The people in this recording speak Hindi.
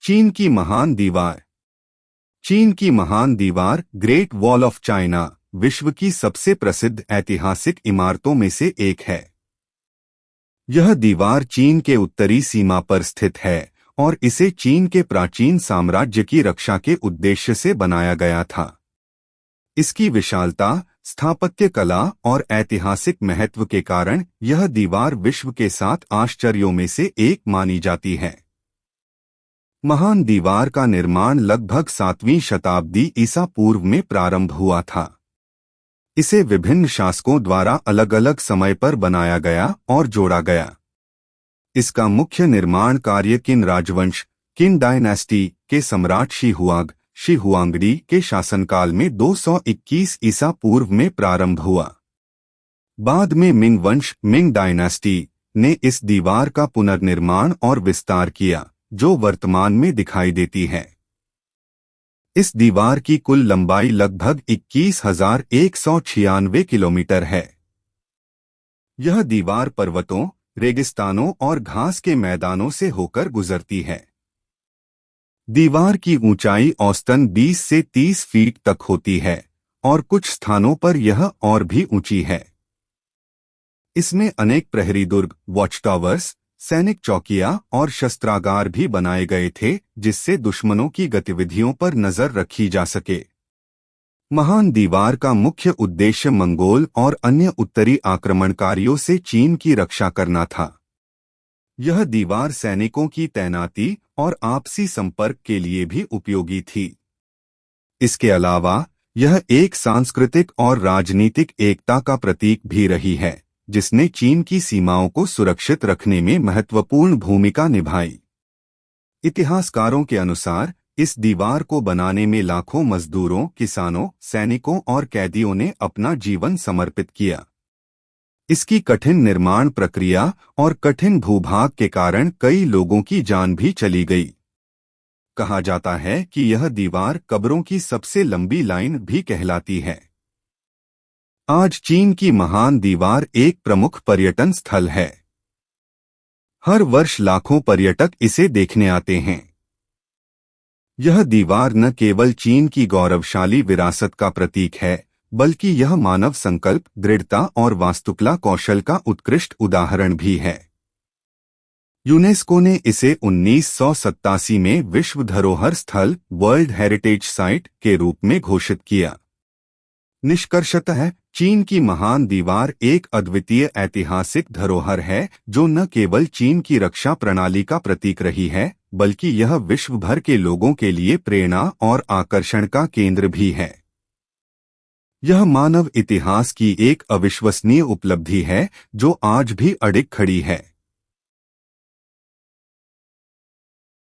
चीन की महान दीवार। चीन की महान दीवार ग्रेट वॉल ऑफ चाइना विश्व की सबसे प्रसिद्ध ऐतिहासिक इमारतों में से एक है। यह दीवार चीन के उत्तरी सीमा पर स्थित है और इसे चीन के प्राचीन साम्राज्य की रक्षा के उद्देश्य से बनाया गया था। इसकी विशालता, स्थापत्य कला और ऐतिहासिक महत्व के कारण यह दीवार विश्व के 7 आश्चर्यों में से एक मानी जाती है। महान दीवार का निर्माण लगभग 7वीं शताब्दी ईसा पूर्व में प्रारंभ हुआ था। इसे विभिन्न शासकों द्वारा अलग अलग समय पर बनाया गया और जोड़ा गया। इसका मुख्य निर्माण कार्य किन राजवंश किन डायनेस्टी के सम्राट शी हुआंगडी के शासनकाल में 221 ईसा पूर्व में प्रारंभ हुआ। बाद में मिंग वंश मिंग डायनेस्टी ने इस दीवार का पुनर्निर्माण और विस्तार किया, जो वर्तमान में दिखाई देती है। इस दीवार की कुल लंबाई लगभग 21,196 किलोमीटर है। यह दीवार पर्वतों, रेगिस्तानों और घास के मैदानों से होकर गुजरती है। दीवार की ऊंचाई औसतन 20 से 30 फीट तक होती है और कुछ स्थानों पर यह और भी ऊंची है। इसमें अनेक प्रहरी दुर्ग, वॉच टावर्स, सैनिक चौकियां और शस्त्रागार भी बनाए गए थे, जिससे दुश्मनों की गतिविधियों पर नजर रखी जा सके। महान दीवार का मुख्य उद्देश्य मंगोल और अन्य उत्तरी आक्रमणकारियों से चीन की रक्षा करना था। यह दीवार सैनिकों की तैनाती और आपसी संपर्क के लिए भी उपयोगी थी। इसके अलावा यह एक सांस्कृतिक और राजनीतिक एकता का प्रतीक भी रही है, जिसने चीन की सीमाओं को सुरक्षित रखने में महत्वपूर्ण भूमिका निभाई। इतिहासकारों के अनुसार इस दीवार को बनाने में लाखों मजदूरों, किसानों, सैनिकों और कैदियों ने अपना जीवन समर्पित किया। इसकी कठिन निर्माण प्रक्रिया और कठिन भूभाग के कारण कई लोगों की जान भी चली गई। कहा जाता है कि यह दीवार कब्रों की सबसे लंबी लाइन भी कहलाती है। आज चीन की महान दीवार एक प्रमुख पर्यटन स्थल है। हर वर्ष लाखों पर्यटक इसे देखने आते हैं। यह दीवार न केवल चीन की गौरवशाली विरासत का प्रतीक है, बल्कि यह मानव संकल्प, दृढ़ता और वास्तुकला कौशल का उत्कृष्ट उदाहरण भी है। यूनेस्को ने इसे 1987 में विश्व धरोहर स्थल वर्ल्ड हेरिटेज साइट के रूप में घोषित किया। निष्कर्षतः चीन की महान दीवार एक अद्वितीय ऐतिहासिक धरोहर है, जो न केवल चीन की रक्षा प्रणाली का प्रतीक रही है, बल्कि यह विश्व भर के लोगों के लिए प्रेरणा और आकर्षण का केंद्र भी है। यह मानव इतिहास की एक अविश्वसनीय उपलब्धि है, जो आज भी अडिग खड़ी है।